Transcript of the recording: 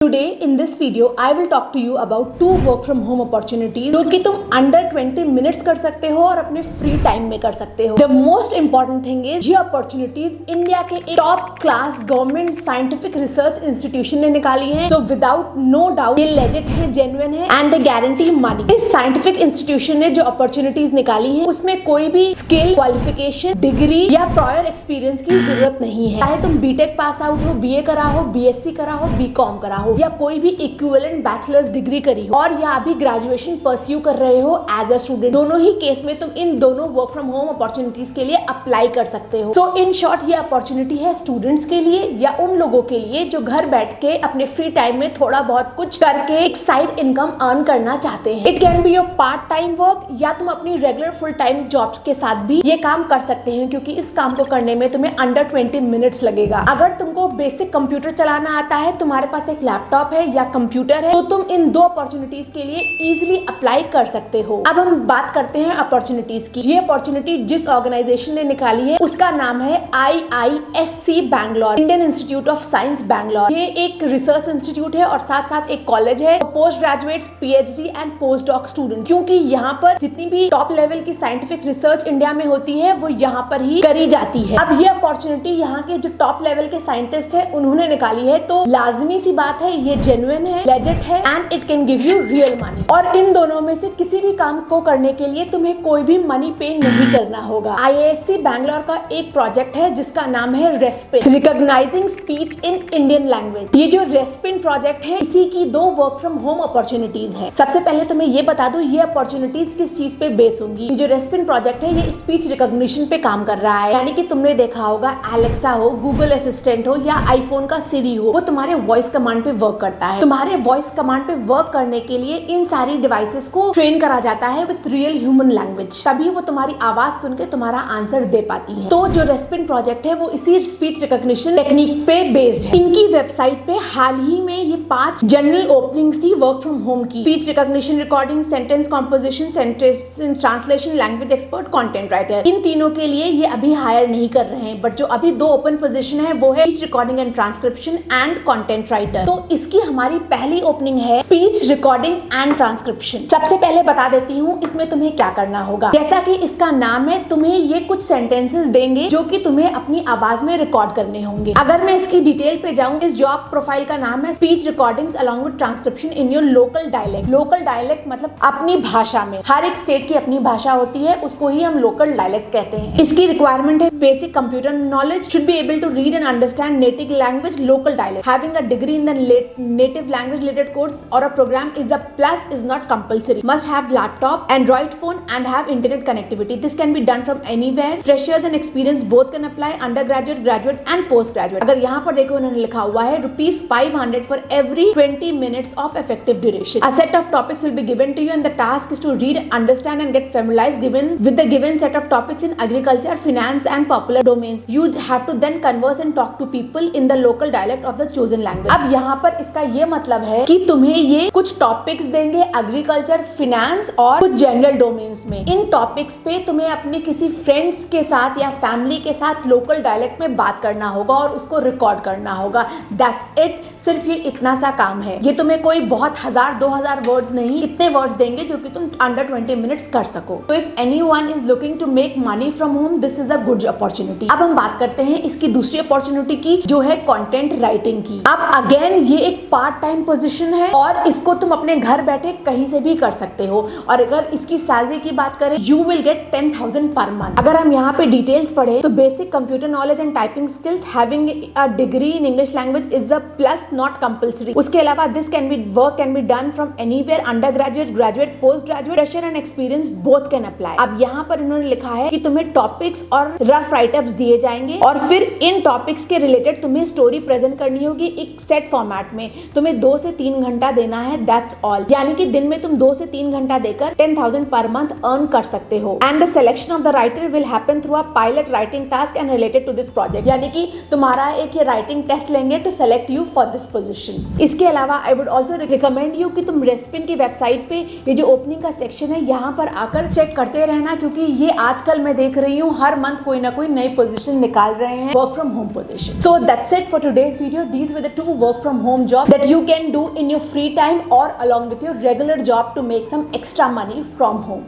Today in this video I will talk to you about two work from home opportunities जो कि तुम under 20 minutes कर सकते हो और अपने फ्री टाइम में कर सकते हो। The most important thing is ये अपॉर्चुनिटीज इंडिया के एक top class government scientific research institution ने निकाली है। तो विदाउट नो डाउट ये लेजिट है, जेन्युइन है एंड दे गारंटी मनी। इस साइंटिफिक इंस्टीट्यूशन ने जो अपॉर्चुनिटीज निकाली है उसमें कोई भी स्किल, क्वालिफिकेशन, डिग्री या प्रायर एक्सपीरियंस की जरूरत नहीं है। चाहे तुम बीटेक पास आउट हो, बीए करा हो, बीएससी करा हो, बीकॉम करा हो या कोई भी इक्विवेलेंट बैचलर्स डिग्री करी हो और या अभी ग्रेजुएशन परस्यू कर रहे हो एज अ स्टूडेंट, दोनों ही केस में तुम इन दोनों वर्क फ्रॉम होम अपॉर्चुनिटीज के लिए अप्लाई कर सकते हो। सो इन शॉर्ट ये अपॉर्चुनिटी है स्टूडेंट्स के लिए या उन लोगों के लिए जो घर बैठ के अपने फ्री टाइम में थोड़ा बहुत कुछ करके एक साइड इनकम अर्न करना चाहते हैं। It can be your part time work या तुम अपनी रेगुलर फुल टाइम जॉब्स के साथ भी ये काम कर सकते हैं, क्योंकि इस काम को करने में तुम्हें अंडर 20 मिनट्स लगेगा। अगर तुमको बेसिक कंप्यूटर चलाना आता है, तुम्हारे पास एक लैपटॉप है या कंप्यूटर है, तो तुम इन दो अपॉर्चुनिटीज के लिए इजीली अप्लाई कर सकते हो। अब हम बात करते हैं अपॉर्चुनिटीज की। ये अपॉर्चुनिटी जिस ऑर्गेनाइजेशन ने निकाली है उसका नाम है IISc Bangalore, Indian institute of science Bangalore. ये एक रिसर्च इंस्टीट्यूट है और साथ साथ एक कॉलेज है post graduates, PhD and post doc student, क्योंकि यहाँ पर जितनी भी टॉप लेवल की साइंटिफिक रिसर्च इंडिया में होती है वो यहाँ पर ही करी जाती है। अब ये अपॉर्चुनिटी यहाँ के जो टॉप लेवल के साइंटिस्ट है उन्होंने निकाली है, तो लाजमी सी बात है ये जेन्युइन है, लेजिट है and it can give you real money. और इन दोनों में से किसी भी काम को करने के लिए तुम्हें कोई भी मनी पे नहीं करना होगा। IISc बैंगलोर का एक प्रोजेक्ट है जिसका नाम है Respin, recognizing speech in Indian language. ये जो रेस्पिन प्रोजेक्ट है इसी की दो वर्क फ्रॉम होम अपॉर्चुनिटीज है। सबसे पहले तुम्हें ये बता दूं ये अपॉर्चुनिटीज किस चीज पे बेस होंगी। ये जो रेस्पिन प्रोजेक्ट है ये स्पीच रिकॉग्निशन पे काम कर रहा है, यानी कि तुमने देखा होगा एलेक्सा हो, गूगल असिस्टेंट हो या आईफोन का सिरी हो, वो तुम्हारे वॉइस कमांड पे वर्क करता है। तुम्हारे वॉइस कमांड पे वर्क करने के लिए इन सारी डिवाइसेस को ट्रेन करा जाता है विद रियल ह्यूमन लैंग्वेज, तभी वो तुम्हारी आवाज सुन के तुम्हारा आंसर दे पाती है। तो जो रेस्पिन प्रोजेक्ट है वो इसी स्पीच रिकॉग्निशन टेक्निक पे बेस्ड है। इनकी वेबसाइट पे हाल ही में ये 5 जनरल ओपनिंग्स थी वर्क फ्रॉम होम की। Speech recognition, recording, sentence composition, sentence translation, language expert, content writer. इन तीनों के लिए ये अभी हायर नहीं कर रहे हैं, बट जो अभी 2 ओपन पोजीशन है वो है speech recording and transcription and content writer. तो इसकी हमारी पहली ओपनिंग है स्पीच रिकॉर्डिंग एंड ट्रांसक्रिप्शन। सबसे पहले बता देती हूँ इसमें तुम्हें क्या करना होगा। जैसा कि इसका नाम है, तुम्हें ये कुछ सेंटेंसेस देंगे जो कि तुम्हें अपनी आवाज में रिकॉर्ड करने होंगे। अगर मैं इसकी डिटेल पे जाऊं, इस जॉब प्रोफाइल का नाम है speech recordings along with transcription in your local dialect. Local dialect मतलब अपनी भाषा में, हर एक स्टेट की अपनी भाषा होती है, उसको ही हम लोकल डायलेक्ट कहते हैं। इसकी रिक्वायरमेंट है basic computer knowledge, should be able to read and understand native language, local dialect, having a degree in the native language related course और a program is a plus, is not compulsory, must have laptop, Android phone and have internet connectivity. This can be done from anywhere. Freshers and experience both can apply, under graduate, graduate and post graduate. अगर यहाँ पर देखो उन्होंने लिखा हुआ है ₹500 for every 20 minutes of effective duration. A set of topics will be given to you and the task is to read, understand and get familiarized with the given set of topics in agriculture, finance and popular domains. You have to then converse and talk to people in the local dialect of the chosen language. अब यहाँ पर इसका ये मतलब है कि तुम्हें ये कुछ टॉपिक्स देंगे एग्रीकल्चर, फिनेंस और कुछ जनरल डोमेन्स में। इन टॉपिक्स पे तुम्हें अपने किसी फ्रेंड्स के साथ या फैमिली के साथ लोकल डायलेक्ट में बात करना होगा और उसको रिकॉर्ड करना होगा। That's it. सिर्फ ये इतना सा काम है। ये तुम्हें कोई बहुत 1000-2000 वर्ड्स नहीं, इतने वर्ड्स देंगे जो कि तुम अंडर 20 मिनट्स कर सको। तो if anyone is looking to make money from home, this is a good opportunity. अब हम बात करते हैं इसकी दूसरी अपॉर्चुनिटी की, जो है कंटेंट राइटिंग की। अब अगेन ये एक पार्ट टाइम पोजीशन है और इसको तुम अपने घर बैठे कहीं से भी कर सकते हो। और अगर इसकी सैलरी की बात करें, you will get 10,000 per month. अगर हम यहाँ पे डिटेल्स पढ़े तो basic computer knowledge and typing skills, having a degree in English language is a plus, not compulsory. उसके अलावा this work can be done from anywhere, under graduate, graduate, post graduate, fresher and experience both can apply. अब यहाँ पर इन्होंने लिखा है कि तुम्हें टॉपिक्स और रफ राइटअप्स दिए जाएंगे और फिर इन टॉपिक्स के रिलेटेड तुम्हें स्टोरी प्रेजेंट करनी होगी एक सेट फॉर्मेट में। तुम्हें 2 से 3 घंटा देना है, दैट्स ऑल। यानी कि दिन में तुम 2 से 3 घंटा देकर 10,000 पर मंथ अर्न कर सकते हो। And the selection of the writer will happen through a pilot writing task and related to this project. यानी कि तुम्हारा एक ये राइटिंग टेस्ट लेंगे to select you for this this position. इसके अलावा I would also recommend you कि तुम रेस्पिन की वेबसाइट पे ये जो ओपनिंग का सेक्शन है यहाँ पर आकर चेक करते रहना, क्योंकि ये आजकल मैं देख रही हूँ हर मंथ कोई ना कोई नई पोजीशन निकाल रहे हैं work from home position. So that's it for today's video. These were the 2 work from home job that you can do in your free time or along with your regular job to make some extra money from home.